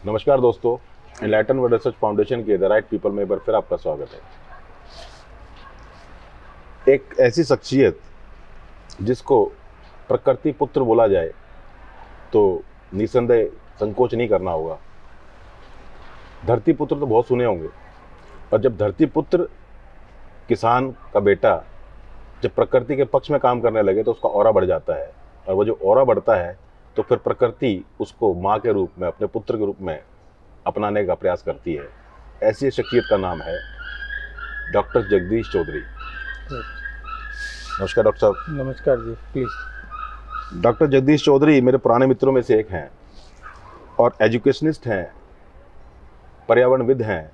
नमस्कार दोस्तों, enlighten world Research Foundation के द राइट पीपल में एक बार फिर आपका स्वागत है। एक ऐसी शख्सियत जिसको प्रकृति पुत्र बोला जाए तो निसंदेह संकोच नहीं करना होगा। धरती पुत्र तो बहुत सुने होंगे, और जब धरती पुत्र किसान का बेटा जब प्रकृति के पक्ष में काम करने लगे तो उसका ऑरा बढ़ जाता है, और वो जो ऑरा बढ़ता है तो फिर प्रकृति उसको माँ के रूप में, अपने पुत्र के रूप में अपनाने का प्रयास करती है। ऐसी शख्सियत का नाम है डॉक्टर जगदीश चौधरी। नमस्कार डॉक्टर साहब। नमस्कार जी, प्लीज़। डॉक्टर जगदीश चौधरी मेरे पुराने मित्रों में से एक हैं और एजुकेशनिस्ट हैं, पर्यावरणविद हैं,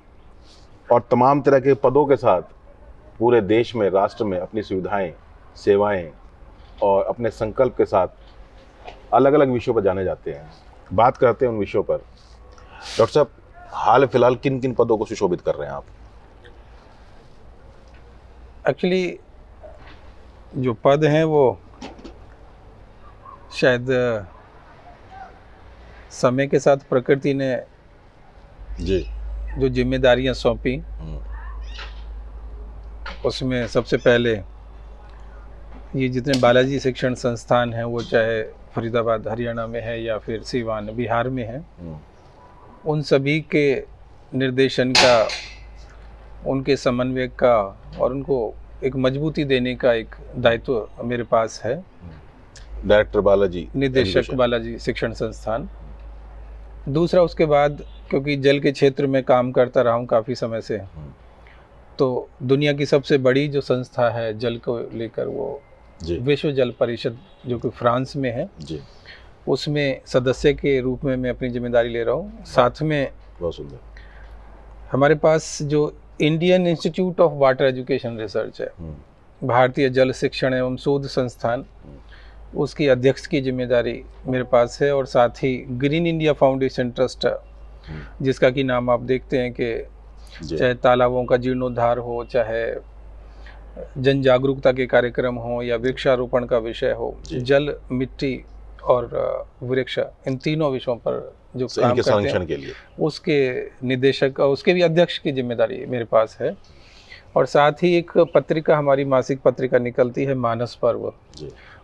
और तमाम तरह के पदों के साथ पूरे देश में, राष्ट्र में अपनी सुविधाएं, सेवाएं और अपने संकल्प के साथ अलग अलग विषयों पर जाने जाते हैं। बात करते हैं उन विषयों पर। डॉक्टर साहब, हाल फिलहाल किन किन पदों को सुशोभित कर रहे हैं आप? एक्चुअली जो पद हैं वो शायद समय के साथ प्रकृति ने जी जो जिम्मेदारियां सौंपी, उसमें सबसे पहले ये जितने बालाजी शिक्षण संस्थान हैं, वो चाहे फरीदाबाद हरियाणा में है या फिर सीवान बिहार में है, उन सभी के निर्देशन का, उनके समन्वय का और उनको एक मजबूती देने का एक दायित्व मेरे पास है। डायरेक्टर बालाजी, निदेशक बालाजी शिक्षण संस्थान। दूसरा, उसके बाद क्योंकि जल के क्षेत्र में काम करता रहा हूँ काफ़ी समय से, तो दुनिया की सबसे बड़ी जो संस्था है जल को लेकर, वो विश्व जल परिषद जो कि फ्रांस में है जी, उसमें सदस्य के रूप में मैं अपनी जिम्मेदारी ले रहा हूँ। साथ में बहुत सुंदर हमारे पास जो Indian institute of water education research है, भारतीय जल शिक्षण एवं शोध संस्थान, उसकी अध्यक्ष की जिम्मेदारी मेरे पास है। और साथ ही ग्रीन इंडिया फाउंडेशन ट्रस्ट, जिसका कि नाम आप देखते हैं कि चाहे तालाबों का जीर्णोद्धार हो, चाहे जन जागरूकता के कार्यक्रम हो या वृक्षारोपण का विषय हो, जल, मिट्टी और वृक्ष, इन तीनों विषयों पर जो काम करते हैं के लिए उसके निदेशक और उसके भी अध्यक्ष की जिम्मेदारी मेरे पास है। और साथ ही एक पत्रिका, हमारी मासिक पत्रिका निकलती है मानस पर्व,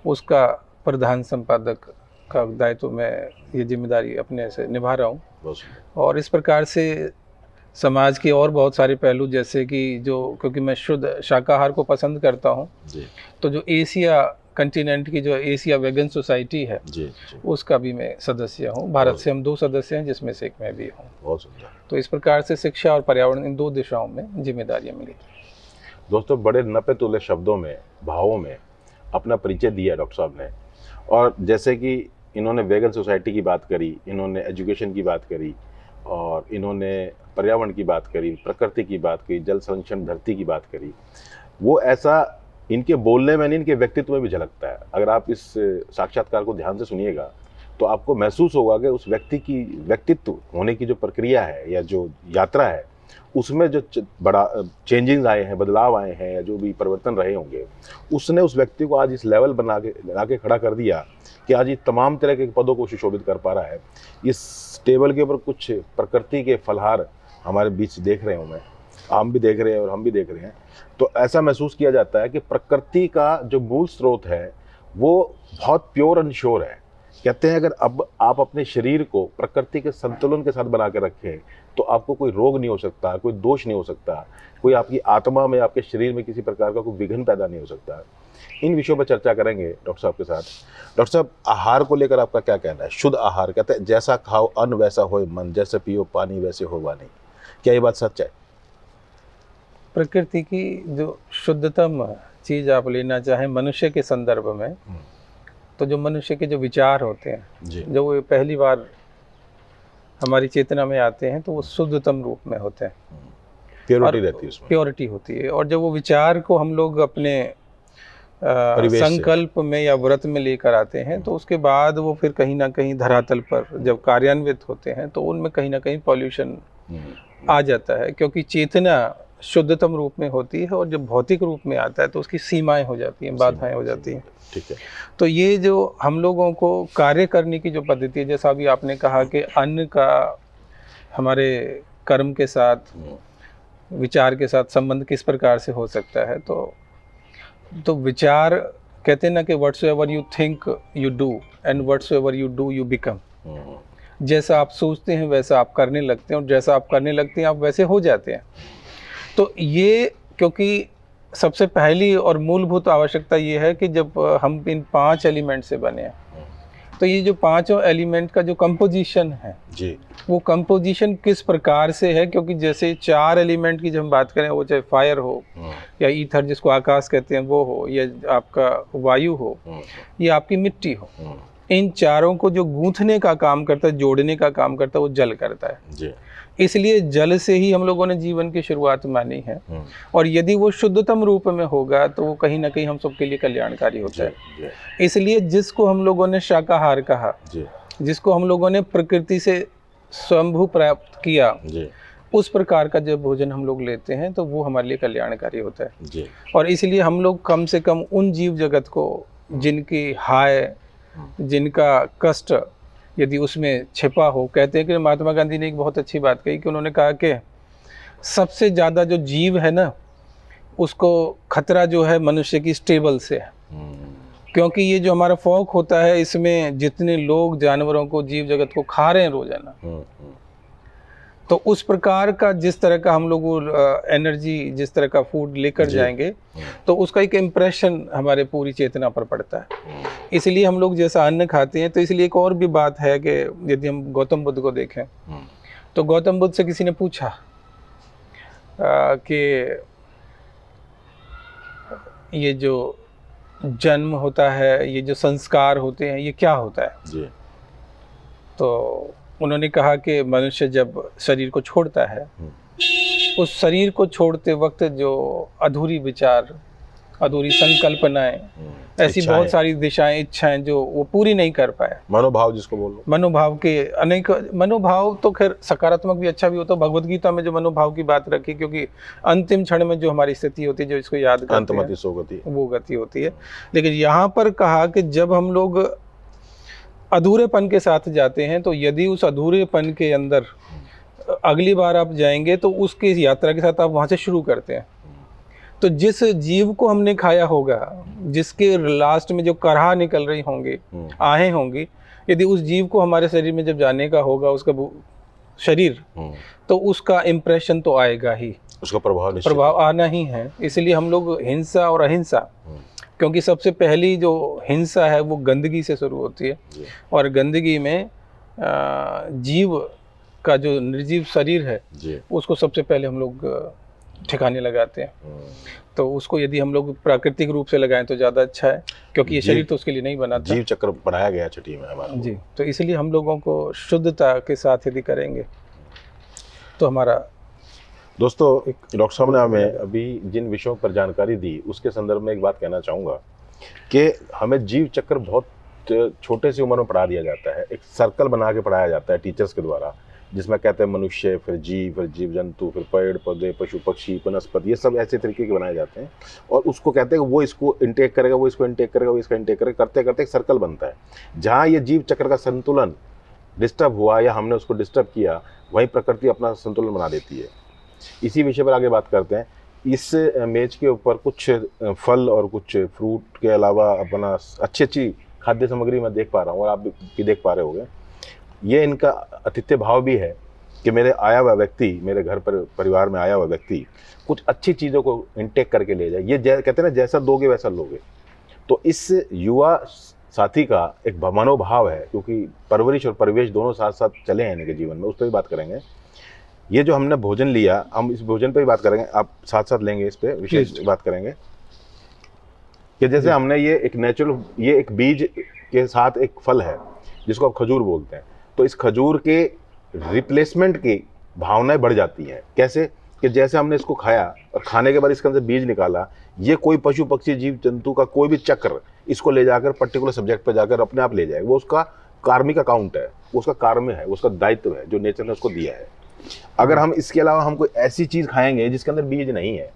उसका प्रधान संपादक का दायित्व मैं ये जिम्मेदारी अपने से निभा रहा हूँ। और इस प्रकार से समाज के और बहुत सारे पहलू, जैसे कि जो, क्योंकि मैं शुद्ध शाकाहार को पसंद करता हूँ, तो जो एशिया कंटिनेंट की जो एशिया वेगन सोसाइटी है, उसका भी मैं सदस्य हूँ। भारत से हम 2 सदस्य हैं, जिसमें से एक मैं भी हूँ। बहुत सुंदर। तो इस प्रकार से शिक्षा और पर्यावरण, इन 2 दिशाओं में जिम्मेदारियाँ मिली। दोस्तों, बड़े नपे तुले शब्दों में, भावों में अपना परिचय दिया डॉक्टर साहब ने। और जैसे कि इन्होंने वेगन सोसाइटी की बात करी, इन्होंने एजुकेशन की बात करी, और इन्होंने पर्यावरण की बात करी, प्रकृति की बात करी, जल संरक्षण, धरती की बात करी, वो ऐसा इनके बोलने में नहीं, इनके व्यक्तित्व में भी झलकता है। अगर आप इस साक्षात्कार को ध्यान से सुनिएगा तो आपको महसूस होगा कि उस व्यक्ति की व्यक्तित्व होने की जो प्रक्रिया है या जो यात्रा है, उसमें जो बड़ा चेंजेस आए हैं, बदलाव आए हैं, या जो भी परिवर्तन रहे होंगे, उसने उस व्यक्ति को आज इस लेवल बना के खड़ा कर दिया कि आज ये तमाम तरह के पदों को सुशोभित कर पा रहा है। इस टेबल के ऊपर कुछ प्रकृति के फलहार हमारे बीच देख रहे हूँ मैं, हम भी देख रहे हैं और हम भी देख रहे हैं। तो ऐसा महसूस किया जाता है कि प्रकृति का जो मूल स्रोत है वो बहुत प्योर एंड श्योर है। कहते हैं अगर अब आप अपने शरीर को प्रकृति के संतुलन के साथ बना के रखें तो आपको कोई रोग नहीं हो सकता, कोई दोष नहीं हो सकता, कोई आपकी आत्मा में, आपके शरीर में किसी प्रकार का कोई विघ्न पैदा नहीं हो सकता। इन विषयों पर चर्चा करेंगे डॉक्टर साहब के साथ। डॉक्टर साहब, आहार को लेकर आपका क्या कहना है? शुद्ध आहार, कहते हैं जैसा खाओ अन्न वैसा होए मन, जैसे पियो पानी वैसे हो वाणी। क्या ये बात सच है? प्रकृति की जो शुद्धतम चीज़ आप लेना चाहें मनुष्य के संदर्भ में, तो जो मनुष्य के जो विचार होते हैं, जो वो पहली बार हमारी चेतना में आते हैं, तो वो शुद्धतम रूप में होते हैं। प्योरिटी रहती है उसमें, प्योरिटी होती है। और जब वो विचार को हम लोग अपने संकल्प में या व्रत में लेकर आते हैं, तो उसके बाद वो फिर कहीं ना कहीं धरातल पर जब कार्यान्वित होते हैं तो उनमें कहीं ना कहीं पॉल्यूशन आ जाता है, क्योंकि चेतना शुद्धतम रूप में होती है और जब भौतिक रूप में आता है तो उसकी सीमाएं हो जाती हैं, बाधाएं हो जाती हैं। ठीक है। तो ये जो हम लोगों को कार्य करने की जो पद्धति है, जैसा अभी आपने कहा कि अन्न का हमारे कर्म के साथ, विचार के साथ संबंध किस प्रकार से हो सकता है। तो विचार कहते हैं ना कि whatsoever you think you do and whatsoever you do you become. जैसा आप सोचते हैं वैसा आप करने लगते हैं, और जैसा आप करने लगते हैं आप वैसे हो जाते हैं। तो ये, क्योंकि सबसे पहली और मूलभूत आवश्यकता ये है कि जब हम इन 5 एलिमेंट से बने हैं, तो ये जो पांचों एलिमेंट का जो कंपोजिशन है जी, वो कंपोजिशन किस प्रकार से है। क्योंकि जैसे 4 एलिमेंट की जब हम बात करें, वो चाहे फायर हो या ईथर जिसको आकाश कहते हैं वो हो, या आपका वायु हो या आपकी मिट्टी हो, इन चारों को जो गूंथने का काम करता है, जोड़ने का काम करता है, वो जल करता है जी। इसलिए जल से ही हम लोगों ने जीवन की शुरुआत मानी है, और यदि वो शुद्धतम रूप में होगा तो वो कहीं ना कहीं हम सबके लिए कल्याणकारी होता है। इसलिए जिसको हम लोगों ने शाकाहार कहा, जिसको हम लोगों ने प्रकृति से स्वयंभू प्राप्त किया, उस प्रकार का जब भोजन हम लोग लेते हैं तो वो हमारे लिए कल्याणकारी होता है। और इसलिए हम लोग कम से कम उन जीव जगत को जिनकी हाय, जिनका कष्ट यदि उसमें छिपा हो, कहते हैं कि महात्मा गांधी ने एक बहुत अच्छी बात कही कि उन्होंने कहा कि सबसे ज़्यादा जो जीव है ना, उसको खतरा जो है मनुष्य की स्टेबल से है। क्योंकि ये जो हमारा फॉक होता है, इसमें जितने लोग जानवरों को, जीव जगत को खा रहे हैं रोजाना, तो उस प्रकार का जिस तरह का हम लोग एनर्जी, जिस तरह का फूड लेकर जाएंगे, तो उसका एक इम्प्रेशन हमारे पूरी चेतना पर पड़ता है। इसलिए हम लोग जैसा अन्न खाते हैं, तो इसलिए एक और भी बात है कि यदि हम गौतम बुद्ध को देखें, तो गौतम बुद्ध से किसी ने पूछा कि ये जो जन्म होता है, ये जो संस्कार होते हैं, ये क्या होता है जी? तो उन्होंने कहा कि मनुष्य जब शरीर को छोड़ता है, उस शरीर को छोड़ते वक्त जो अधूरी विचार, अधूरी संकल्पनाएं, ऐसी बहुत सारी दिशाएं, इच्छाएं जो वो पूरी नहीं कर पाए, मनोभाव जिसको बोलो, मनोभाव के अनेक मनोभाव, तो खैर सकारात्मक भी अच्छा भी होता है। भगवत गीता में जो मनोभाव की बात रखी, क्योंकि अंतिम क्षण में जो हमारी स्थिति होती है, जो इसको याद करते हैं, वो गति होती है। लेकिन यहाँ पर कहा कि जब हम लोग अधूरेपन के साथ जाते हैं, तो यदि उस अधूरेपन के अंदर अगली बार आप जाएंगे तो उसकी यात्रा के साथ आप वहाँ से शुरू करते हैं। तो जिस जीव को हमने खाया होगा, जिसके लास्ट में जो करहा निकल रही होंगी, आहें होंगी, यदि उस जीव को हमारे शरीर में जब जाने का होगा, उसका शरीर, तो उसका इम्प्रेशन तो आएगा ही, उसका प्रभाव आना ही है। इसलिए हम लोग हिंसा और अहिंसा, क्योंकि सबसे पहली जो हिंसा है वो गंदगी से शुरू होती है, और गंदगी में जीव का जो निर्जीव शरीर है उसको सबसे पहले हम लोग ठिकाने लगाते हैं। तो उसको यदि हम लोग प्राकृतिक रूप से लगाएं तो ज़्यादा अच्छा है, क्योंकि ये शरीर तो उसके लिए नहीं बना था। जीव चक्र पढ़ाया गया छठी में हमारा जी। तो इसलिए हम लोगों को शुद्धता के साथ यदि करेंगे तो हमारा। दोस्तों, डॉक्टर साहब ने हमें अभी जिन विषयों पर जानकारी दी, उसके संदर्भ में एक बात कहना चाहूँगा कि हमें जीव चक्र बहुत छोटे सी उम्र में पढ़ा दिया जाता है। एक सर्कल बना के पढ़ाया जाता है टीचर्स के द्वारा, जिसमें कहते हैं मनुष्य, फिर जीव जंतु, फिर पेड़ पौधे, पशु पक्षी, वनस्पति, ये सब ऐसे तरीके के बनाए जाते हैं। और उसको कहते हैं कि वो इसको इंटेक करेगा, वो इसको इंटेक करेगा, वो इसका इंटेक करेगा, करते करते एक सर्कल बनता है। जहाँ ये जीव चक्र का संतुलन डिस्टर्ब हुआ या हमने उसको डिस्टर्ब किया, वहीं प्रकृति अपना संतुलन बना देती है। इसी विषय पर आगे बात करते हैं। इस मेज के ऊपर कुछ फल और कुछ फ्रूट के अलावा अपना अच्छी खाद्य सामग्री मैं देख पा रहा हूँ, और आप भी देख पा रहे होंगे। ये इनका आतिथ्य भाव भी है कि मेरे आया हुआ व्यक्ति, मेरे घर पर परिवार में आया हुआ व्यक्ति कुछ अच्छी चीज़ों को इंटेक करके ले जाए। ये कहते हैं ना, जैसा दोगे वैसा लोगे। तो इस युवा साथी का एक मनोभाव है, क्योंकि परवरिश और परिवेश दोनों साथ साथ चले हैं इनके जीवन में, उस पर भी बात करेंगे। ये जो हमने भोजन लिया, हम इस भोजन पर भी बात करेंगे, आप साथ साथ लेंगे, इस पर विशेष बात करेंगे कि जैसे हमने ये एक नेचुरल, ये एक बीज के साथ एक फल है जिसको आप खजूर बोलते हैं। तो इस खजूर के रिप्लेसमेंट की भावनाएं बढ़ जाती हैं। कैसे कि जैसे हमने इसको खाया और खाने के बाद इसके अंदर बीज निकाला, ये कोई पशु पक्षी जीव जंतु का कोई भी चक्र इसको ले जाकर पर्टिकुलर सब्जेक्ट पर जाकर अपने आप ले जाएगा। वो उसका कार्मिक अकाउंट है, वो उसका कार्य है, वो उसका दायित्व है जो नेचर ने उसको दिया है। अगर हम इसके अलावा हम कोई ऐसी चीज़ खाएंगे जिसके अंदर बीज नहीं है,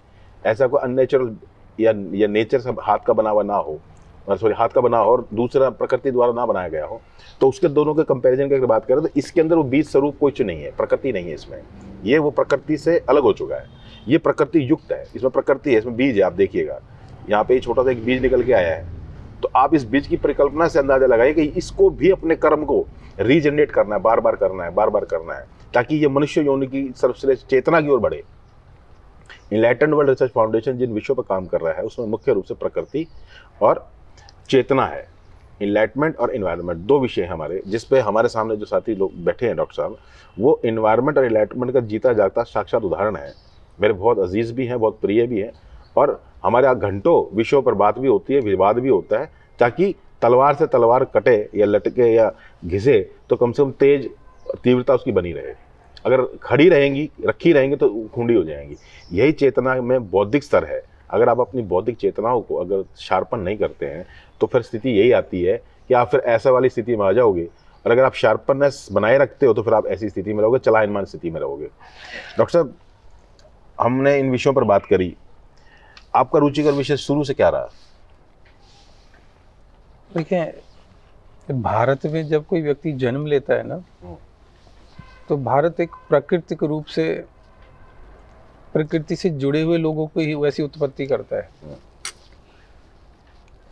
ऐसा कोई अननेचुरल या नेचर से हाथ का बना हुआ ना हो, सॉरी हाथ का बना हो और दूसरा प्रकृति द्वारा ना बनाया गया हो, तो उसके दोनों के कंपैरिजन की अगर बात करें तो इसके अंदर वो बीज स्वरूप कुछ नहीं है, प्रकृति नहीं है इसमें, ये वो प्रकृति से अलग हो चुका है, ये प्रकृति युक्त है, इसमें प्रकृति है, इसमें बीज है। आप देखिएगा यहाँ पे छोटा सा एक बीज निकल के आया है, तो आप इस बीज की परिकल्पना से अंदाजा लगाइए कि इसको भी अपने कर्म को रीजनरेट करना है, बार बार करना है, बार बार करना है, ताकि ये मनुष्य योनि की सर्वश्रेष्ठ चेतना की ओर बढ़े। इनलाइटेंड वर्ल्ड रिसर्च फाउंडेशन जिन विषयों पर काम कर रहा है उसमें मुख्य रूप से प्रकृति और चेतना है। इनलाइटमेंट और इन्वायरमेंट दो विषय हैं हमारे, जिस पे हमारे सामने जो साथी लोग बैठे हैं डॉक्टर साहब, वो इन्वायरमेंट और इनलाइटमेंट का जीता जागता साक्षात उदाहरण है। मेरे बहुत अजीज भी हैं, बहुत प्रिय भी हैं, और हमारे यहाँ घंटों विषयों पर बात भी होती है, विवाद भी होता है, ताकि तलवार से तलवार कटे या लटके या घिसे तो कम से कम तेज तीव्रता उसकी बनी रहे। अगर खड़ी रहेंगी, रखी रहेंगी तो खूंडी हो जाएंगी। यही चेतना में बौद्धिक स्तर है। अगर आप अपनी बौद्धिक चेतनाओं को अगर शार्पन नहीं करते हैं तो फिर स्थिति यही आती है कि आप फिर ऐसा वाली स्थिति में आ जाओगे, और अगर आप शार्पननेस बनाए रखते हो तो फिर आप ऐसी स्थिति में रहोगे, चलायमान स्थिति में रहोगे। डॉक्टर साहब, हमने इन विषयों पर बात करी, आपका रुचिकर विषय शुरू से क्या रहा? देखिए, भारत में जब कोई व्यक्ति जन्म लेता है ना, तो भारत एक प्राकृतिक रूप से प्रकृति से जुड़े हुए लोगों को ही वैसी उत्पत्ति करता है।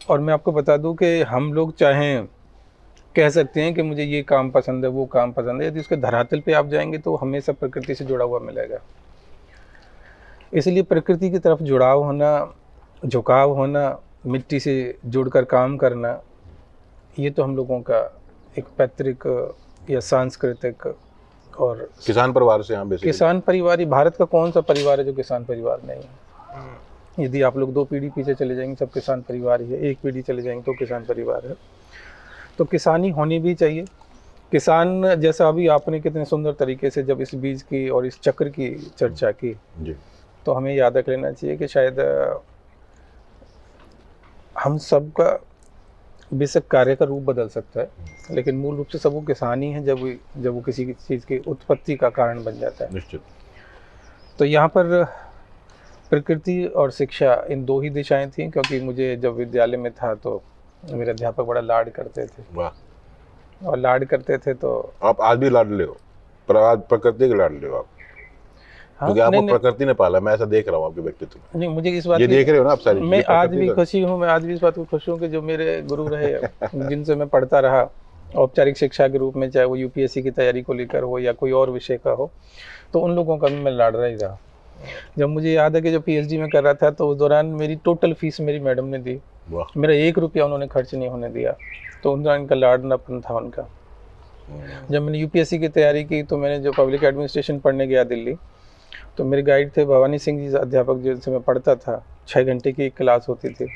और मैं आपको बता दूं कि हम लोग चाहें कह सकते हैं कि मुझे ये काम पसंद है, वो काम पसंद है, यदि उसके धरातल पे आप जाएंगे तो हमेशा प्रकृति से जुड़ा हुआ मिलेगा। इसलिए प्रकृति की तरफ जुड़ाव होना, झुकाव होना, मिट्टी से जुड़कर काम करना, ये तो हम लोगों का एक पैतृक या सांस्कृतिक और किसान परिवार से, यहाँ किसान परिवार ही, भारत का कौन सा परिवार है जो किसान परिवार नहीं है? यदि आप लोग 2 पीढ़ी पीछे चले जाएंगे सब किसान परिवार ही है, 1 पीढ़ी चले जाएंगे तो किसान परिवार है। तो किसानी होनी भी चाहिए। किसान जैसा अभी आपने कितने सुंदर तरीके से जब इस बीज की और इस चक्र की चर्चा की जी, तो हमें याद रख लेना चाहिए कि शायद हम सबका बेशक कार्य का रूप बदल सकता है, लेकिन मूल रूप से सब वो किसान ही है जब वो किसी चीज़ की उत्पत्ति का कारण बन जाता है। निश्चित। तो यहाँ पर प्रकृति और शिक्षा इन 2 ही दिशाएं थी, क्योंकि मुझे जब विद्यालय में था तो मेरे अध्यापक बड़ा लाड करते थे। वाह। और लाड करते थे तो आप आज भी लाडले हो, पर आज प्रकृति के लाडले हो आप। हाँ, क्योंकि आपको प्रकृति ने पाला, मैं ऐसा देख रहा हूँ आपके व्यक्तित्व में। नहीं, मुझे इस बात ये देख रहे हो ना आप सारी, मैं आज भी खुशी हूँ, मैं आज भी इस बात को खुश हूँ कि जो मेरे गुरु रहे जिनसे मैं पढ़ता रहा औपचारिक शिक्षा के रूप में, चाहे वो यूपीएससी की तैयारी को लेकर हो या कोई और विषय का हो, तो उन लोगों का भी मैं लाड रहा ही रहा। जब मुझे याद है कि जब पीएचडी में कर रहा था तो उस दौरान मेरी टोटल फीस मेरी मैडम ने दी, मेरा 1 रुपया उन्होंने खर्च नहीं होने दिया। तो उन दौरान इनका लाडनापन था उनका। जब मैंने यूपीएससी की तैयारी की तो मैंने जो पब्लिक एडमिनिस्ट्रेशन पढ़ने गया दिल्ली, तो मेरे गाइड थे भवानी सिंह जी अध्यापक, जिनसे मैं पढ़ता था, 6 घंटे की एक क्लास होती थी।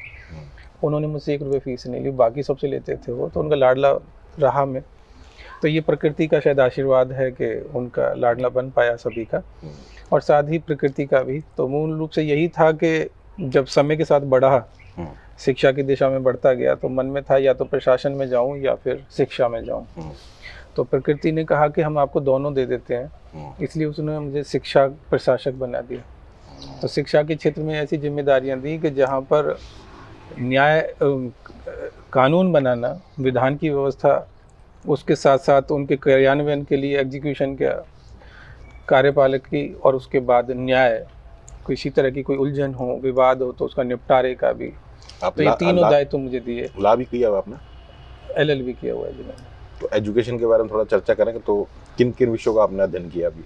उन्होंने मुझसे 1 रुपये फीस नहीं ली, बाकी सबसे लेते थे वो, तो उनका लाडला रहा मैं। तो ये प्रकृति का शायद आशीर्वाद है कि उनका लाडला बन पाया सभी का, और साथ ही प्रकृति का भी। तो मूल रूप से यही था कि जब समय के साथ बढ़ा, शिक्षा की दिशा में बढ़ता गया, तो मन में था या तो प्रशासन में जाऊं या फिर शिक्षा में जाऊं। तो प्रकृति ने कहा कि हम आपको दोनों दे देते हैं, इसलिए उसने मुझे शिक्षा प्रशासक बना दिया। तो शिक्षा के क्षेत्र में ऐसी जिम्मेदारियां दी कि जहां पर न्याय, कानून बनाना, विधान की व्यवस्था, उसके साथ साथ उनके क्रियान्वयन के लिए एग्जीक्यूशन का कार्यपालक की, और उसके बाद न्याय, किसी तरह की कोई उलझन हो, विवाद हो तो उसका निपटारे का भी। तो ये तीनों दायित्व मुझे दिए। ला भी किया आपने? LLB किया हुआ है जी मैंने। तो एजुकेशन के बारे में थोड़ा चर्चा करेंगे, तो किन किन विषयों का आपने अध्ययन किया अभी?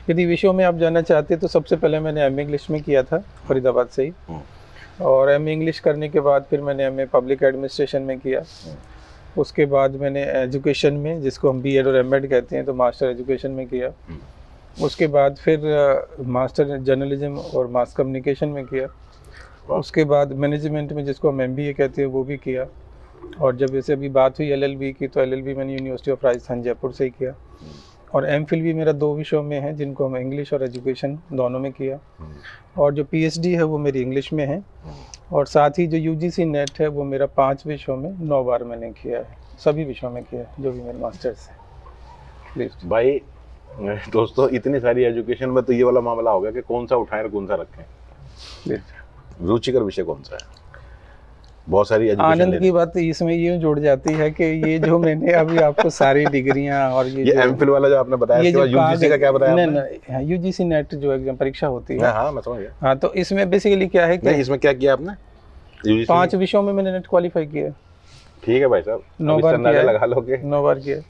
यदि विषयों में आप जानना चाहते तो सबसे पहले मैंने MA इंग्लिश में किया था फरीदाबाद से ही, और MA इंग्लिश करने के बाद फिर मैंने MA पब्लिक एडमिनिस्ट्रेशन में किया। उसके बाद मैंने एजुकेशन में, जिसको हम BEd और MEd कहते हैं, तो मास्टर एजुकेशन में किया। उसके बाद फिर मास्टर जर्नलिज्म और मास कम्युनिकेशन में किया। उसके बाद मैनेजमेंट में, जिसको हम MBA कहते हैं, वो भी किया। और जब जैसे अभी बात हुई LLB की, तो LLB मैंने यूनिवर्सिटी ऑफ राजस्थान जयपुर से ही किया। और MPhil भी मेरा 2 विषयों में है, जिनको हम इंग्लिश और एजुकेशन दोनों में किया। और जो PhD है वो मेरी इंग्लिश में है, और साथ ही जो UGC नेट है वो मेरा 5 विषयों में 9 बार मैंने किया है, सभी विषयों में किया है जो भी मेरे मास्टर्स है। प्लीज भाई दोस्तों, इतनी सारी एजुकेशन में तो ये वाला मामला हो गया कि कौन सा उठाएं और कौन सा रखें। रुचिकर विषय कौन सा है? बहुत सारी एजुकेशन आनंद की बात इसमें यूं जुड़ जाती है कि ये जो मैंने अभी आपको सारी डिग्रियां और ये एमफिल वाला जो आपने बताया, ये जो यूजीसी का क्या बताया आपने? नहीं, यूजीसी नेट जो एग्जाम परीक्षा होती है, हाँ मैं समझ गया। हाँ, तो इसमें बेसिकली क्या है कि इसमें क्या किया आपने? 5 विषयों में मैंने नेट क्वालिफाई किया। ठीक है भाई साहब, 9 बार किया, लगा लोगे। 9 बार किया।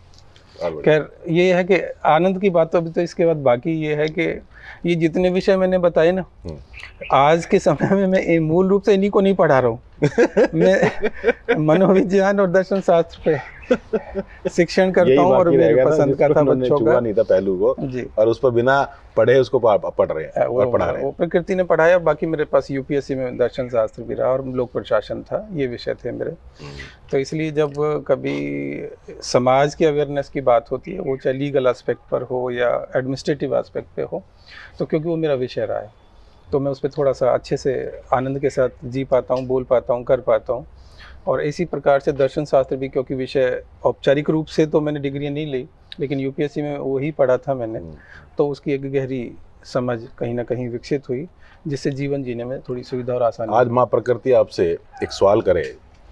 खैर ये है कि आनंद की बात तो अभी तो इसके बाद बाकी ये है कि ये जितने विषय मैंने बताए ना, आज के समय में मैं मूल रूप से इन्हीं को नहीं पढ़ा रहा हूँ। मैं मनोविज्ञान और दर्शन शास्त्र पे शिक्षण करता हूँ और मेरे पसंद का था बच्चों का नहीं था पहलू को जी, और उस पर बिना पढ़े उसको पढ़ रहे हैं और पढ़ा रहे हैं। वो प्रकृति ने पढ़ाया। बाकी मेरे पास यूपीएससी में दर्शन शास्त्र भी रहा और लोक प्रशासन था, ये विषय थे मेरे। तो इसलिए जब कभी समाज की अवेयरनेस की बात होती है, वो चाहे लीगल एस्पेक्ट पर हो या एडमिनिस्ट्रेटिव एस्पेक्ट पे हो, तो क्योंकि वो मेरा विषय रहा है तो मैं उस पर थोड़ा सा अच्छे से आनंद के साथ जी पाता हूँ, बोल पाता हूँ, कर पाता हूँ। और इसी प्रकार से दर्शन शास्त्र भी, क्योंकि विषय औपचारिक रूप से तो मैंने डिग्री नहीं ली, लेकिन यूपीएससी में वही पढ़ा था मैंने, तो उसकी एक गहरी समझ कहीं ना कहीं विकसित हुई, जिससे जीवन जीने में थोड़ी सुविधा और आसानी। आज माँ प्रकृति आपसे एक सवाल करे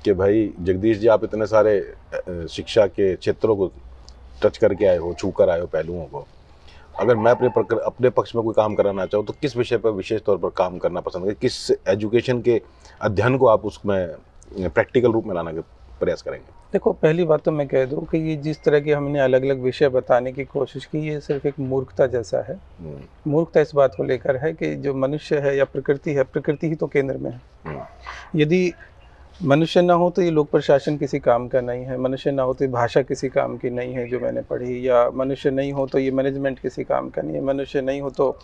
कि भाई जगदीश जी, आप इतने सारे शिक्षा के क्षेत्रों को टच करके आए हो, छू कर आए हो पहलुओं को, अगर मैं अपने पक्ष में कोई काम कराना चाहूँ तो किस विषय पर विशेष तौर पर काम करना पसंद करें? किस एजुकेशन के अध्ययन को आप उसमें प्रैक्टिकल रूप में लाने का प्रयास करेंगे? देखो, पहली बात तो मैं कह दूं कि ये जिस तरह के हमने अलग अलग विषय बताने की कोशिश की, ये सिर्फ एक मूर्खता जैसा है। मूर्खता इस बात को लेकर है कि जो मनुष्य है या प्रकृति है, प्रकृति ही तो केंद्र में है। यदि मनुष्य ना हो तो ये लोक प्रशासन किसी काम का नहीं है, मनुष्य ना हो तो ये भाषा किसी काम की नहीं है जो मैंने पढ़ी, या मनुष्य नहीं हो तो ये मैनेजमेंट किसी काम का नहीं है, मनुष्य नहीं हो तो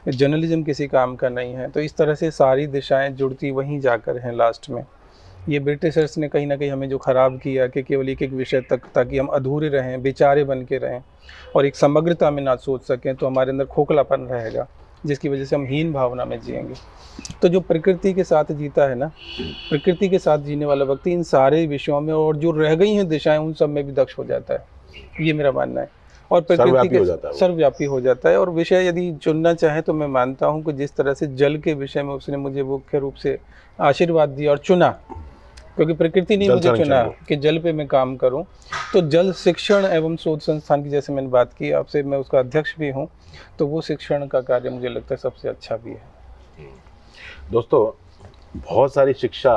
जर्नलिज्म किसी काम का नहीं है। तो इस तरह से सारी दिशाएं जुड़ती वहीं जाकर हैं लास्ट में। ये ब्रिटिशर्स ने कहीं ना कहीं हमें जो ख़राब किया कि केवल एक एक विषय तक, ताकि हम अधूरे रहें, बेचारे बन के रहें और एक समग्रता में ना सोच सकें, तो हमारे अंदर खोखलापन रहेगा, जिसकी वजह से हम हीन भावना में जिएंगे। तो जो प्रकृति के साथ जीता है ना, प्रकृति के साथ जीने वाला व्यक्ति इन सारे विषयों में और जो रह गई हैं दिशाएं उन सब में भी दक्ष हो जाता है, ये मेरा मानना है। और प्रकृति के सर्वव्यापी हो जाता है। और विषय यदि चुनना चाहे तो मैं मानता हूँ कि जिस तरह से जल के विषय में उसने मुझे मुख्य रूप से आशीर्वाद दिया और चुना, क्योंकि प्रकृति ने मुझे चुना कि जल पे मैं काम करूं, तो जल शिक्षण एवं शोध संस्थान की, जैसे मैंने बात की आपसे, मैं उसका अध्यक्ष भी हूं, तो वो शिक्षण का कार्य मुझे लगता है सबसे अच्छा भी है। दोस्तों, बहुत सारी शिक्षा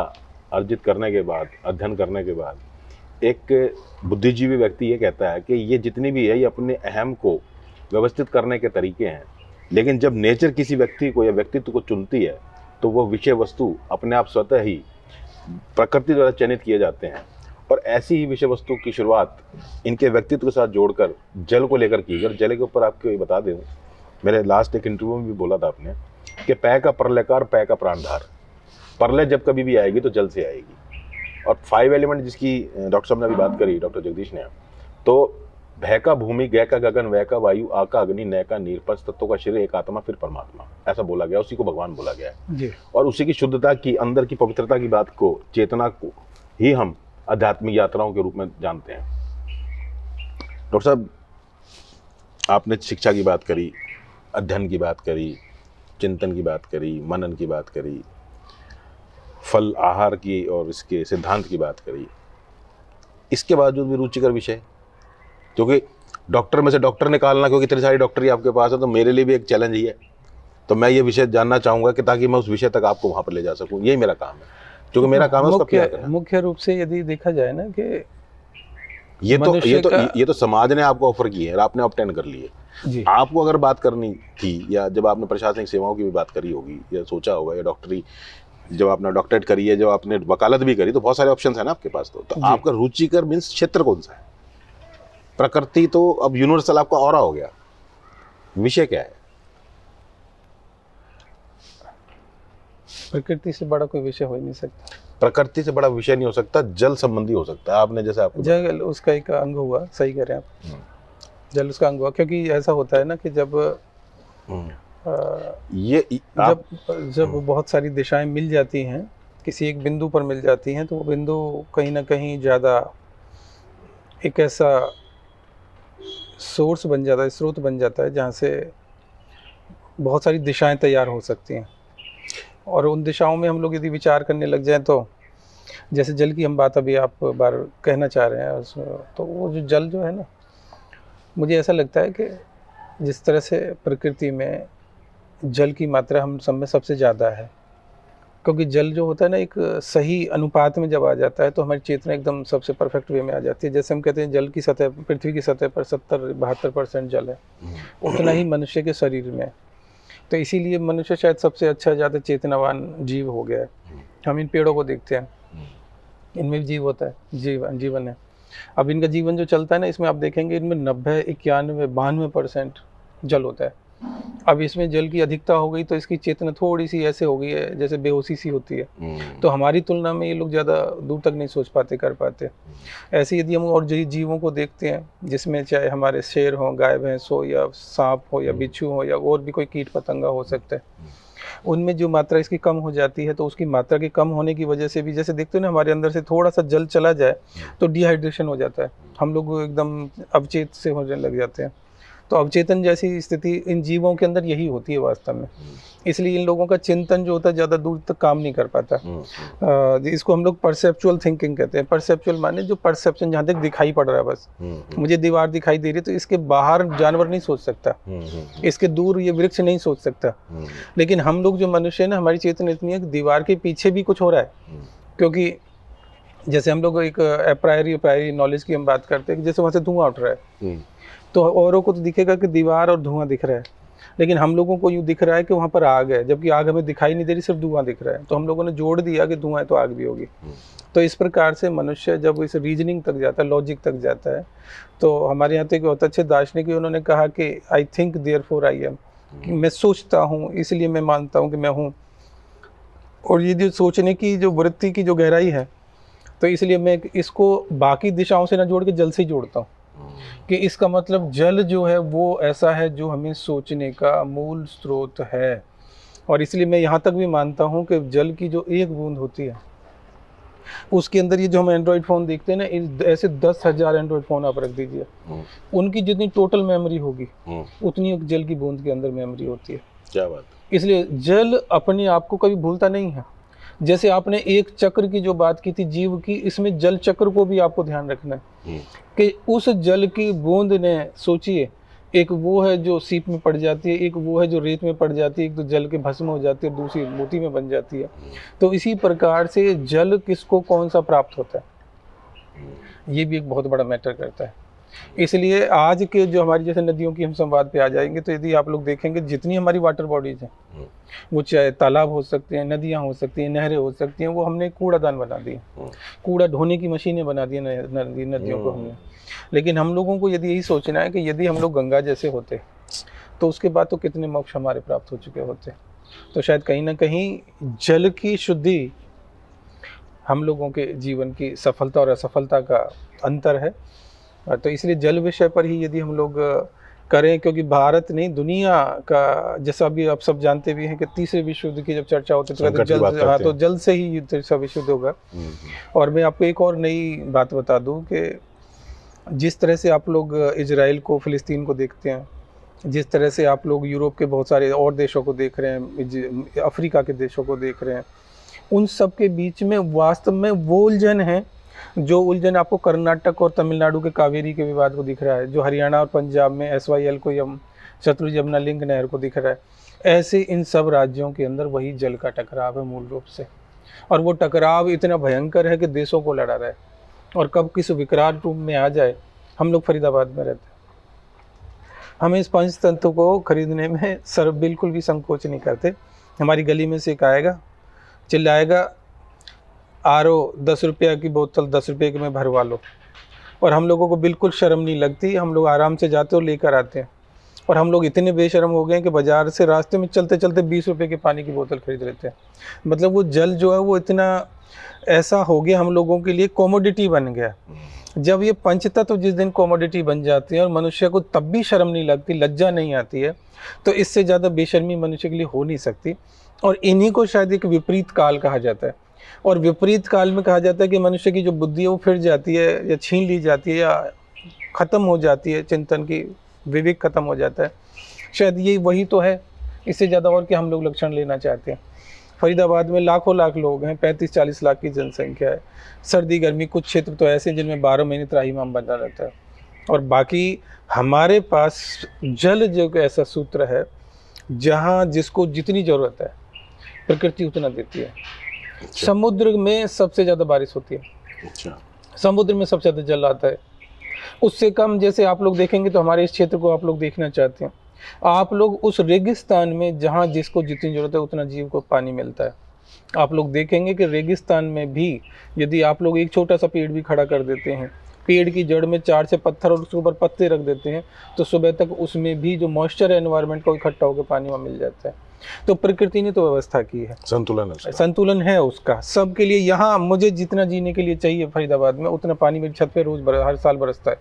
अर्जित करने के बाद, अध्ययन करने के बाद एक बुद्धिजीवी व्यक्ति ये कहता है कि ये जितनी भी है ये अपने अहम को व्यवस्थित करने के तरीके हैं, लेकिन जब नेचर किसी व्यक्ति को या व्यक्तित्व को चुनती है तो वो विषय वस्तु अपने आप स्वतः ही प्रकृति द्वारा चयनित किए जाते हैं। और ऐसी ही विषय वस्तु की शुरुआत इनके व्यक्तित्व के साथ जोड़कर जल को लेकर की। और जल के ऊपर आपको ये बता दूं, मेरे लास्ट एक इंटरव्यू में भी बोला था आपने कि पै का प्रलयकार, पै का प्राणधार। प्रलय जब कभी भी आएगी तो जल से आएगी। और 5 एलिमेंट जिसकी डॉक्टर साहब ने अभी बात करी, डॉक्टर जगदीश ने, तो भय का भूमि, गय का गगन, वय का वायु, आ का अग्नि, नय का नीर, पंच तत्वों का शरीर, एक आत्मा, फिर परमात्मा, ऐसा बोला गया। उसी को भगवान बोला गया है। और उसी की शुद्धता की, अंदर की पवित्रता की बात को, चेतना को ही हम आध्यात्मिक यात्राओं के रूप में जानते हैं। डॉक्टर साहब, आपने शिक्षा की बात करी, अध्ययन की बात करी, चिंतन की बात करी, मनन की बात करी, फल आहार की और इसके सिद्धांत की बात करी। इसके बावजूद भी रुचिकर विषय, क्योंकि डॉक्टर में से डॉक्टर निकालना, क्योंकि इतनी सारी डॉक्टरी आपके पास है, तो मेरे लिए भी एक चैलेंज ही है। तो मैं ये विषय जानना चाहूँगा कि ताकि मैं उस विषय तक आपको वहाँ पर ले जा सकूँ। यही मेरा काम है, क्योंकि मेरा काम है उसका प्रयास करना। मुख्य रूप से यदि देखा जाए ना कि ये तो समाज ने आपको ऑफर की है और आपने ऑब्टेन कर ली है। आपको अगर बात करनी थी, या जब आपने प्रशासनिक सेवाओं की भी बात करी होगी या सोचा होगा, या डॉक्टरी जब आपने डॉक्टरेट करी है, जब आपने वकालत भी करी, तो बहुत सारे ऑप्शन है ना आपके पास। तो आपका रुचिकर मीन्स क्षेत्र कौन सा है? प्रकृति तो अब यूनिवर्सल आपका ऑरा हो गया, विषय क्या है? प्रकृति से बड़ा कोई विषय हो ही नहीं सकता। प्रकृति से बड़ा विषय नहीं हो सकता, जल संबंधी हो सकता है। आपने जैसे आपको जल उसका एक अंग हुआ, सही कह रहे हैं आप, जल उसका अंग हुआ। क्योंकि ऐसा होता है ना कि जब जब बहुत सारी दिशाएं मिल जाती हैं, किसी एक बिंदु पर मिल जाती हैं, तो वो बिंदु कहीं ना कहीं ज़्यादा एक ऐसा सोर्स बन जाता है, स्रोत बन जाता है, जहाँ से बहुत सारी दिशाएं तैयार हो सकती हैं। और उन दिशाओं में हम लोग यदि विचार करने लग जाएं, तो जैसे जल की हम बात अभी आप बार कहना चाह रहे हैं उसमें, तो वो जो जल जो है ना, मुझे ऐसा लगता है कि जिस तरह से प्रकृति में जल की मात्रा हम सब में सबसे ज़्यादा है, क्योंकि जल जो होता है ना एक सही अनुपात में जब आ जाता है तो हमारी चेतना एकदम सबसे परफेक्ट वे में आ जाती है। जैसे हम कहते हैं जल की सतह, पृथ्वी की सतह पर 70-72% जल है, उतना ही मनुष्य के शरीर में है। तो इसीलिए मनुष्य शायद सबसे अच्छा ज़्यादा चेतनावान जीव हो गया है। हम इन पेड़ों को देखते हैं, इनमें भी जीव होता है, जीवन है। अब इनका जीवन जो चलता है ना, इसमें आप देखेंगे इनमें 90, 91, 92% जल होता है। अब इसमें जल की अधिकता हो गई तो इसकी चेतना थोड़ी सी ऐसे हो गई है जैसे बेहोशी सी होती है। तो हमारी तुलना में ये लोग ज़्यादा दूर तक नहीं सोच पाते, कर पाते। ऐसे यदि हम और जीवों को देखते हैं, जिसमें चाहे हमारे शेर हो, गाय भैंस हो, या सांप हो, या बिच्छू हो, या और भी कोई कीट पतंगा हो सकता है, उनमें जो मात्रा इसकी कम हो जाती है, तो उसकी मात्रा के कम होने की वजह से भी, जैसे देखते हो ना, हमारे अंदर से थोड़ा सा जल चला जाए तो डिहाइड्रेशन हो जाता है, हम लोग एकदम अवचेत से होने लग जाते हैं। तो अवचेतन जैसी स्थिति इन जीवों के अंदर यही होती है वास्तव में। इसलिए इन लोगों का चिंतन जो होता है ज़्यादा दूर तक काम नहीं कर पाता। इसको हम लोग परसेप्चुअल थिंकिंग कहते हैं। परसेप्चुअल माने जो परसेप्शन जहाँ तक दिखाई पड़ रहा है, बस मुझे दीवार दिखाई दे रही है तो इसके बाहर जानवर नहीं सोच सकता, इसके दूर ये वृक्ष नहीं सोच सकता। लेकिन हम लोग जो मनुष्य है ना, हमारी चेतना इतनी है कि दीवार के पीछे भी कुछ हो रहा है। क्योंकि जैसे हम लोग एक प्रायरी नॉलेज की हम बात करते हैं कि जैसे वहाँ से धुआं उठ रहा है, तो औरों को तो दिखेगा कि दीवार और धुआं दिख रहा है, लेकिन हम लोगों को यूँ दिख रहा है कि वहाँ पर आग है, जबकि आग हमें दिखाई नहीं दे रही, सिर्फ धुआं दिख रहा है। तो हम लोगों ने जोड़ दिया कि धुआं है तो आग भी होगी। तो इस प्रकार से मनुष्य जब इस रीजनिंग तक जाता है, लॉजिक तक जाता है, तो हमारे यहाँ तो एक बहुत अच्छे दार्शनिक उन्होंने कहा कि I think therefore I am, मैं सोचता हूँ इसलिए मैं मानता हूँ कि मैं हूँ। और ये जो सोचने की जो वृत्ति की जो गहराई है, तो इसलिए मैं इसको बाकी दिशाओं से ना जोड़ के जल से ही जोड़ता हूँ, कि इसका मतलब जल जो है वो ऐसा है जो हमें सोचने का मूल स्रोत है। और इसलिए मैं यहाँ तक भी मानता हूँ कि जल की जो एक बूंद होती है, उसके अंदर ये जो हम एंड्रॉयड फ़ोन देखते हैं ना, ऐसे 10,000 एंड्रॉयड फ़ोन आप रख दीजिए, उनकी जितनी टोटल मेमोरी होगी उतनी एक जल की बूंद के अंदर मेमोरी होती है। क्या बात। इसलिए जल अपने आप को कभी भूलता नहीं है। जैसे आपने एक चक्र की जो बात की थी जीव की, इसमें जल चक्र को भी आपको ध्यान रखना है कि उस जल की बूंद ने, सोचिए, एक वो है जो सीप में पड़ जाती है, एक वो है जो रेत में पड़ जाती है, एक तो जल के भस्म हो जाती है, दूसरी मोती में बन जाती है। तो इसी प्रकार से जल किसको कौन सा प्राप्त होता है, ये भी एक बहुत बड़ा मैटर करता है। इसलिए आज के जो हमारी जैसे नदियों की हम संवाद पे आ जाएंगे, तो यदि आप लोग देखेंगे जितनी हमारी वाटर बॉडीज हैं, वो चाहे तालाब हो सकते हैं, नदियाँ हो सकती हैं, नहरें हो सकती हैं, वो हमने कूड़ादान बना दिए, कूड़ा ढोने की मशीनें बना दी नदियों को हमने। लेकिन हम लोगों को यदि यही सोचना है कि यदि हम लोग गंगा जैसे होते तो उसके बाद तो कितने मोक्ष हमारे प्राप्त हो चुके होते। तो शायद कहीं ना कहीं जल की शुद्धि हम लोगों के जीवन की सफलता और असफलता का अंतर है। तो इसलिए जल विषय पर ही यदि हम लोग करें, क्योंकि भारत नहीं दुनिया का, जैसा भी आप सब जानते भी हैं कि तीसरे विश्व युद्ध की जब चर्चा होती है तो जल, हाँ, तो जल से ही तीसरा विश्व युद्ध होगा। और मैं आपको एक और नई बात बता दूं कि जिस तरह से आप लोग इजराइल को, फिलिस्तीन को देखते हैं, जिस तरह से आप लोग यूरोप के बहुत सारे और देशों को देख रहे हैं, अफ्रीका के देशों को देख रहे हैं, उन सब के बीच में वास्तव में वो उलझन है जो उलझन आपको कर्नाटक और तमिलनाडु के कावेरी के विवाद को दिख रहा है, जो हरियाणा और पंजाब में SYL को, शत्रु यमुना लिंक नहर को दिख रहा है। ऐसे इन सब राज्यों के अंदर वही जल का टकराव है मूल रूप से। और वो टकराव इतना भयंकर है कि देशों को लड़ा रहा है, और कब किस विकराल रूप में आ जाए। हम लोग फरीदाबाद में रहते हैं, हमें इस पंच तत्व को खरीदने में सर बिल्कुल भी संकोच नहीं करते। हमारी गली में से एक आएगा, चिल्लाएगा, RO 10 रुपये की बोतल 10 रुपये की में भरवा लो, और हम लोगों को बिल्कुल शर्म नहीं लगती। हम लोग आराम से जाते और लेकर आते हैं। और हम लोग इतने बेशर्म हो गए हैं कि बाज़ार से रास्ते में चलते चलते 20 रुपये के पानी की बोतल खरीद लेते हैं। मतलब वो जल जो है वो इतना ऐसा हो गया, हम लोगों के लिए कॉमोडिटी बन गया। जब ये पंचतत्व जिस दिन कॉमोडिटी बन जाती है और मनुष्य को तब भी शर्म नहीं लगती, लज्जा नहीं आती है, तो इससे ज़्यादा बेशर्मी मनुष्य के लिए हो नहीं सकती। और इन्हीं को शायद एक विपरीत काल कहा जाता है। और विपरीत काल में कहा जाता है कि मनुष्य की जो बुद्धि है वो फिर जाती है, या छीन ली जाती है, या ख़त्म हो जाती है, चिंतन की विवेक ख़त्म हो जाता है। शायद ये वही तो है, इससे ज़्यादा और क्या हम लोग लक्षण लेना चाहते हैं। फरीदाबाद में लाखों लाख लोग हैं, 35-40 लाख की जनसंख्या है। सर्दी गर्मी कुछ क्षेत्र तो ऐसे हैं जिनमें 12 महीने त्राहिमाम बना रहता है। और बाकी हमारे पास जल जो ऐसा सूत्र है जहाँ जिसको जितनी ज़रूरत है प्रकृति उतना देती है। समुद्र में सबसे ज़्यादा बारिश होती है, समुद्र में सबसे ज़्यादा जल आता है। उससे कम जैसे आप लोग देखेंगे तो हमारे इस क्षेत्र को आप लोग देखना चाहते हैं, आप लोग उस रेगिस्तान में जहाँ जिसको जितनी ज़रूरत है उतना जीव को पानी मिलता है, आप लोग देखेंगे कि रेगिस्तान में भी यदि आप लोग एक छोटा सा पेड़ भी खड़ा कर देते हैं, पेड़ की जड़ में 4 से पत्थर और उसके ऊपर पत्ते रख देते हैं, तो सुबह तक उसमें भी जो मॉइस्चर है एनवायरनमेंट को इकट्ठा होकर पानी वहाँ मिल जाता है। तो प्रकृति ने तो व्यवस्था की है, संतुलन है उसका सबके लिए। यहाँ मुझे जितना जीने के लिए चाहिए फरीदाबाद में उतना पानी मेरी छत पे रोज हर साल बरसता है,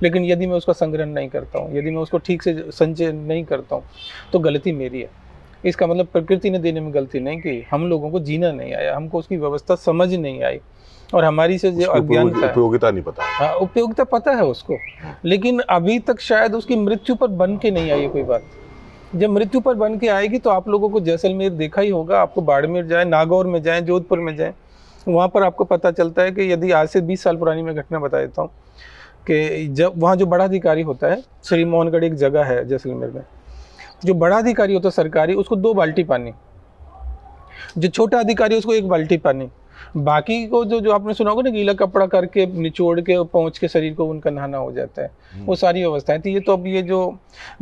लेकिन यदि मैं उसका संग्रहण नहीं करता हूँ, यदि मैं उसको ठीक से संचय नहीं करता हूँ तो गलती मेरी है। इसका मतलब प्रकृति ने देने में गलती नहीं की, हम लोगों को जीना नहीं आया, हमको उसकी व्यवस्था समझ नहीं आई और हमारी से जो अज्ञानता, उपयोगिता नहीं पता। हाँ, उपयोगिता पता है उसको, लेकिन अभी तक शायद उसकी मृत्यु पर बन के नहीं आई है कोई बात। जब मृत्यु पर बन के आएगी तो आप लोगों को जैसलमेर देखा ही होगा, आपको बाड़मेर जाए, नागौर में जाए, जोधपुर में जाए, वहाँ पर आपको पता चलता है कि यदि आज से 20 साल पुरानी मैं घटना बता देता हूँ कि जब वहाँ जो बड़ा अधिकारी होता है, श्री मोहनगढ़ एक जगह है जैसलमेर में, जो बड़ा अधिकारी होता है सरकारी उसको 2 बाल्टी पानी, जो छोटा अधिकारी उसको 1 बाल्टी पानी, बाकी को जो आपने सुना होगा ना गीला कपड़ा करके निचोड़ के पहुँच के शरीर को उनका नहाना हो जाता है, वो सारी व्यवस्थाएं थी। ये तो अब ये जो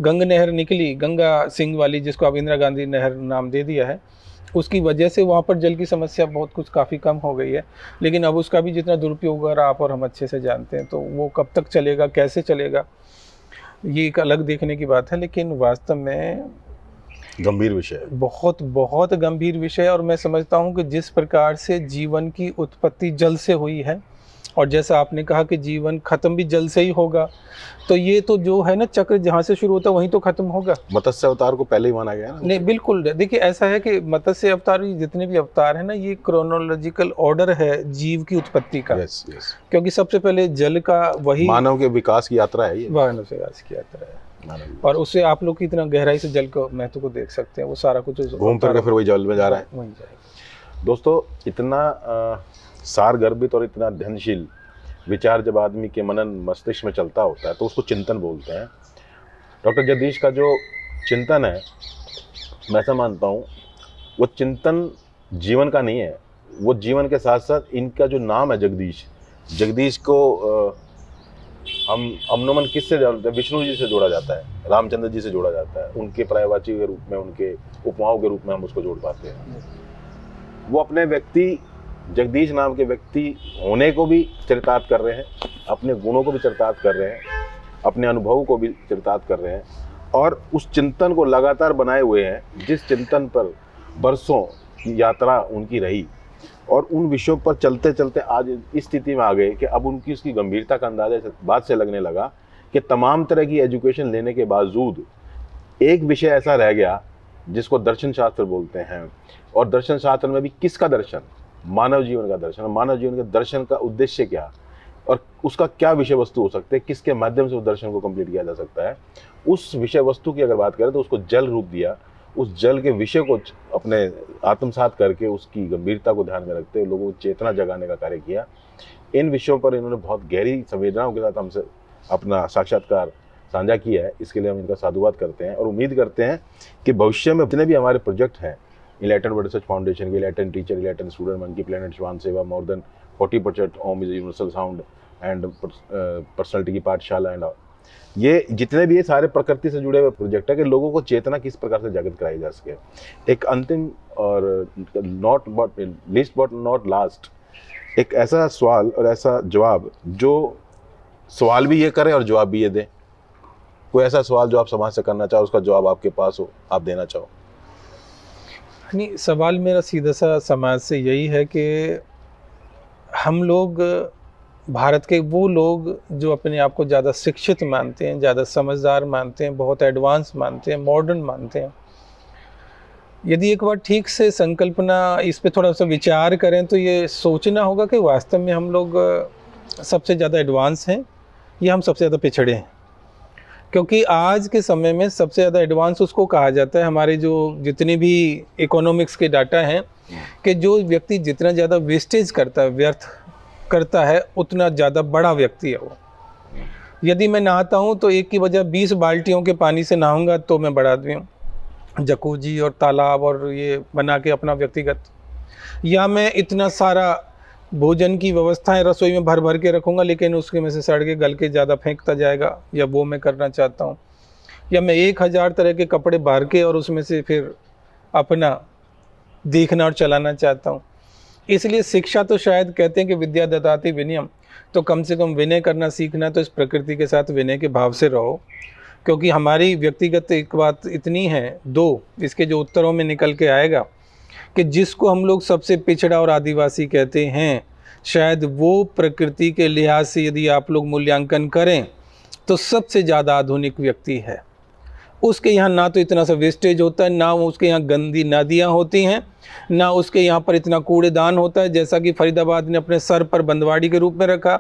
गंगा नहर निकली, गंगा सिंह वाली, जिसको अब इंदिरा गांधी नहर नाम दे दिया है, उसकी वजह से वहाँ पर जल की समस्या बहुत कुछ काफ़ी कम हो गई है, लेकिन अब उसका भी जितना दुरुपयोग हो रहा आप और हम अच्छे से जानते हैं, तो वो कब तक चलेगा, कैसे चलेगा, ये एक अलग देखने की बात है। लेकिन वास्तव में गंभीर विषय, बहुत बहुत गंभीर विषय। और मैं समझता हूँ कि जिस प्रकार से जीवन की उत्पत्ति जल से हुई है और जैसा आपने कहा कि जीवन खत्म भी जल से ही होगा, तो ये तो जो है ना चक्र जहाँ से शुरू होता है वहीं तो खत्म होगा। मत्स्य अवतार को पहले ही माना गया ना? नहीं, बिल्कुल। देखिए ऐसा है कि मत्स्य अवतार जितने भी अवतार है ना, ये क्रोनोलॉजिकल ऑर्डर है जीव की उत्पत्ति का। yes, yes. क्योंकि सबसे पहले जल का वही मानव के विकास की यात्रा है, ये मानव के विकास की यात्रा है। और उससे आप लोग कितना गहराई से जल को महत्व को देख सकते हैं, वो सारा कुछ घूम फिर के फिर वही जल में जा रहा है, वही जाएगा। दोस्तों इतना सारगर्भित और इतना ध्यानशील विचार जब आदमी के मनन मस्तिष्क में चलता होता है तो उसको चिंतन बोलते हैं। डॉक्टर जगदीश का जो चिंतन है, मैं ऐसा मानता हूँ वो चिंतन जीवन का नहीं है, वो जीवन के साथ साथ इनका जो नाम है जगदीश, जगदीश को हम अमनोमन किससे जानते हैं? विष्णु जी से जोड़ा जाता है, रामचंद्र जी से जोड़ा जाता है, उनके पर्यायवाची के रूप में, उनके उपमाओं के रूप में हम उसको जोड़ पाते हैं। वो अपने व्यक्ति जगदीश नाम के व्यक्ति होने को भी चरितार्थ कर रहे हैं, अपने गुणों को भी चरितार्थ कर रहे हैं, अपने अनुभव को भी चरितार्थ कर रहे हैं और उस चिंतन को लगातार बनाए हुए हैं, जिस चिंतन पर बरसों की यात्रा उनकी रही और उन विषयों पर चलते चलते आज इस स्थिति में आ गए कि अब उनकी उसकी गंभीरता का अंदाजा इस बात से लगने लगा कि तमाम तरह की एजुकेशन लेने के बावजूद एक विषय ऐसा रह गया जिसको दर्शन शास्त्र बोलते हैं। और दर्शन शास्त्र में भी किसका दर्शन? मानव जीवन का दर्शन। मानव जीवन के दर्शन का उद्देश्य क्या और उसका क्या विषय वस्तु हो सकते हैं, किसके माध्यम से उस दर्शन को कंप्लीट किया जा सकता है, उस विषय वस्तु की अगर बात करें तो उसको जल रूप दिया। उस जल के विषय को अपने आत्मसात करके उसकी गंभीरता को ध्यान में रखते हुए लोगों को चेतना जगाने का कार्य किया। इन विषयों पर इन्होंने बहुत गहरी संवेदनाओं के साथ हमसे अपना साक्षात्कार साझा किया है, इसके लिए हम इनका साधुवाद करते हैं और उम्मीद करते हैं कि भविष्य में जितने भी हमारे प्रोजेक्ट हैं, इनलाइटन वर्ल्ड रिसर्च फाउंडेशन के, Enlighten Teacher, Enlighten Student, Monkey Planet, श्वान सेवा, more than 40% Om is universal sound and personality की पाठशाला एंड ये जितने भी ये सारे प्रकृति से जुड़े हुए प्रोजेक्ट है कि लोगों को चेतना किस प्रकार से जागृत कराई जा सके। एक अंतिम और not but least but not last एक ऐसा सवाल और ऐसा जवाब जो सवाल भी ये करे और जवाब भी ये दे। कोई ऐसा सवाल जो आप समाज से करना चाहो, उसका जवाब आपके पास हो, आप देना चाहो। नहीं, सवाल मेरा सीधा सा समाज से यही है कि हम लोग भारत के वो लोग जो अपने आप को ज़्यादा शिक्षित मानते हैं, ज़्यादा समझदार मानते हैं, बहुत एडवांस मानते हैं, मॉडर्न मानते हैं, यदि एक बार ठीक से संकल्पना इस पे थोड़ा सा विचार करें तो ये सोचना होगा कि वास्तव में हम लोग सबसे ज़्यादा एडवांस हैं या हम सबसे ज़्यादा पिछड़े हैं। क्योंकि आज के समय में सबसे ज़्यादा एडवांस उसको कहा जाता है, हमारे जो जितने भी इकोनॉमिक्स के डाटा हैं, कि जो व्यक्ति जितना ज़्यादा वेस्टेज करता है, व्यर्थ करता है, उतना ज़्यादा बड़ा व्यक्ति है वो। यदि मैं नहाता हूँ तो एक की बजाय 20 बाल्टियों के पानी से नहाऊंगा तो मैं बड़ा आदमी हूँ। जकूजी और तालाब और ये बना के अपना व्यक्तिगत, या मैं इतना सारा भोजन की व्यवस्थाएं रसोई में भर भर के रखूँगा लेकिन उसके में से सड़ के गल के ज़्यादा फेंकता जाएगा, या वो मैं करना चाहता हूँ। या मैं 1000 तरह के कपड़े भर के और उसमें से फिर अपना देखना और चलाना चाहता हूँ। इसलिए शिक्षा तो शायद कहते हैं कि विद्या ददाति विनयम, तो कम से कम विनय करना सीखना, तो इस प्रकृति के साथ विनय के भाव से रहो। क्योंकि हमारी व्यक्तिगत एक बात इतनी है, दो इसके जो उत्तरों में निकल के आएगा, कि जिसको हम लोग सबसे पिछड़ा और आदिवासी कहते हैं, शायद वो प्रकृति के लिहाज से यदि आप लोग मूल्यांकन करें तो सबसे ज़्यादा आधुनिक व्यक्ति है। उसके यहाँ ना तो इतना सा वेस्टेज होता है, ना उसके यहाँ गंदी नदियाँ होती हैं, ना उसके यहाँ पर इतना कूड़ेदान होता है जैसा कि फरीदाबाद ने अपने सर पर बंदवाड़ी के रूप में रखा।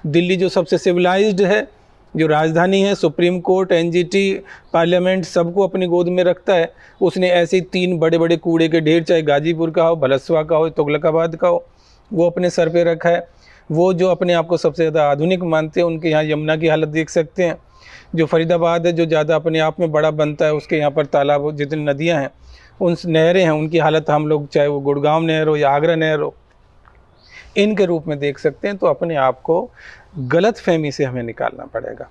दिल्ली जो सबसे सिविलाइज्ड है, जो राजधानी है, सुप्रीम कोर्ट, एनजीटी, पार्लियामेंट सबको अपनी गोद में रखता है, उसने ऐसे 3 बड़े बड़े कूड़े के ढेर, चाहे गाजीपुर का हो, भलसवा का हो, तुगलकाबाद का हो, वो अपने सर पे रखा है। वो जो अपने आप को सबसे ज़्यादा आधुनिक मानते हैं, उनके यहाँ यमुना की हालत देख सकते हैं। जो फरीदाबाद है, जो ज़्यादा अपने आप में बड़ा बनता है, उसके यहाँ पर तालाब, जितनी नदियाँ हैं, उन नहरें हैं, उनकी हालत हम लोग चाहे वो गुड़गांव नहर हो या आगरा नहर हो, इनके रूप में देख सकते हैं। तो अपने आप को गलत फहमी से हमें निकालना पड़ेगा,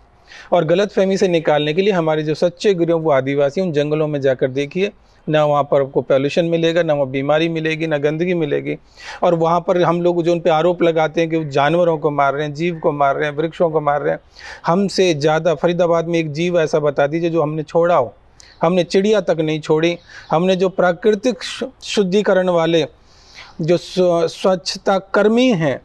और गलत फहमी से निकालने के लिए हमारे जो सच्चे गुरु वो आदिवासी, उन जंगलों में जाकर देखिए, ना वहाँ पर आपको पॉल्यूशन मिलेगा, ना वहाँ बीमारी मिलेगी, ना गंदगी मिलेगी। और वहाँ पर हम लोग जो उन पे आरोप लगाते हैं कि वो जानवरों को मार रहे हैं, जीव को मार रहे हैं, वृक्षों को मार रहे हैं, हमसे ज़्यादा फरीदाबाद में एक जीव ऐसा बता दीजिए जो हमने छोड़ा हो। हमने चिड़िया तक नहीं छोड़ी। हमने जो प्राकृतिक शुद्धिकरण वाले जो स्वच्छता कर्मी हैं,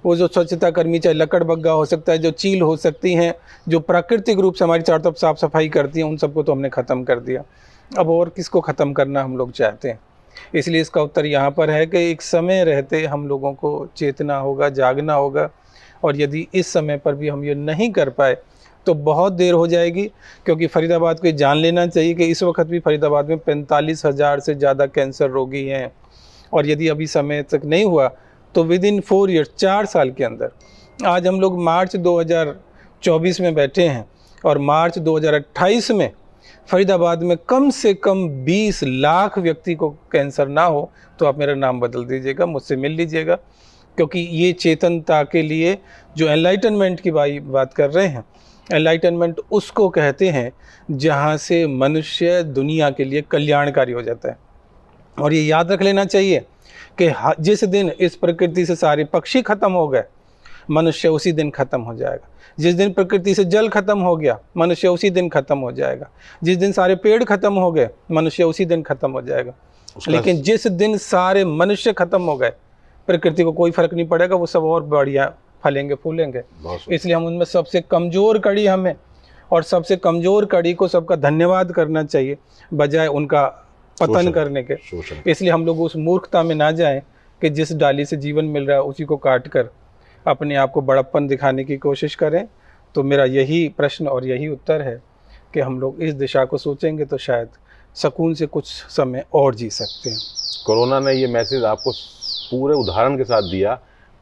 वो जो स्वच्छता कर्मी, चाहे लकड़बग्गा हो सकता है, जो चील हो सकती हैं, जो प्राकृतिक रूप से हमारी चारों तरफ साफ सफाई करती हैं, उन सबको तो हमने ख़त्म कर दिया। अब और किसको ख़त्म करना हम लोग चाहते हैं? इसलिए इसका उत्तर यहाँ पर है कि एक समय रहते हम लोगों को चेतना होगा, जागना होगा, और यदि इस समय पर भी हम ये नहीं कर पाए तो बहुत देर हो जाएगी। क्योंकि फरीदाबाद को जान लेना चाहिए कि इस वक्त भी फरीदाबाद में 45,000 से ज़्यादा कैंसर रोगी हैं, और यदि अभी समय तक नहीं हुआ तो विद इन 4 ईयर्स, 4 साल के अंदर, आज हम लोग मार्च 2024 में बैठे हैं, और मार्च 2028 में फरीदाबाद में कम से कम 20 लाख व्यक्ति को कैंसर ना हो, तो आप मेरा नाम बदल दीजिएगा, मुझसे मिल लीजिएगा। क्योंकि ये चेतनता के लिए जो एनलाइटनमेंट की बात कर रहे हैं, एनलाइटनमेंट उसको कहते हैं जहाँ से मनुष्य दुनिया के लिए कल्याणकारी हो जाता है। और ये याद रख लेना चाहिए कि जिस दिन इस प्रकृति से सारे पक्षी खत्म हो गए, मनुष्य उसी दिन खत्म हो जाएगा। जिस दिन प्रकृति से जल खत्म हो गया, मनुष्य उसी दिन खत्म हो जाएगा। जिस दिन सारे पेड़ खत्म हो गए, मनुष्य उसी दिन खत्म हो जाएगा। लेकिन जिस दिन सारे मनुष्य खत्म हो गए, प्रकृति को कोई फर्क नहीं पड़ेगा, वो सब और बढ़िया फलेंगे फूलेंगे। इसलिए हम उनमें सबसे कमज़ोर कड़ी हमें, और सबसे कमज़ोर कड़ी को सबका धन्यवाद करना चाहिए बजाय उनका पतन करने के। इसलिए हम लोग उस मूर्खता में ना जाएं कि जिस डाली से जीवन मिल रहा है उसी को काट कर अपने आप को बड़प्पन दिखाने की कोशिश करें। तो मेरा यही प्रश्न और यही उत्तर है कि हम लोग इस दिशा को सोचेंगे तो शायद सुकून से कुछ समय और जी सकते हैं। कोरोना ने ये मैसेज आपको पूरे उदाहरण के साथ दिया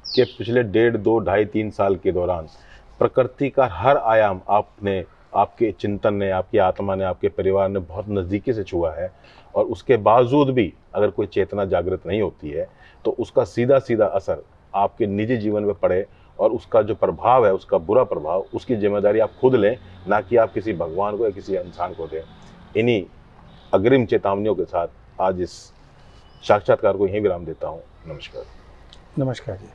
कि पिछले 1.5, 2, 2.5, 3 साल के दौरान प्रकृति का हर आयाम आपने, आपके चिंतन ने, आपकी आत्मा ने, आपके परिवार ने बहुत नज़दीकी से छुआ है। और उसके बावजूद भी अगर कोई चेतना जागृत नहीं होती है तो उसका सीधा सीधा असर आपके निजी जीवन में पड़े, और उसका जो प्रभाव है, उसका बुरा प्रभाव, उसकी जिम्मेदारी आप खुद लें, ना कि आप किसी भगवान को या किसी इंसान को दें। इन्हीं अग्रिम चेतावनियों के साथ आज इस साक्षात्कार को यहीं विराम देता हूँ। नमस्कार। नमस्कार जी।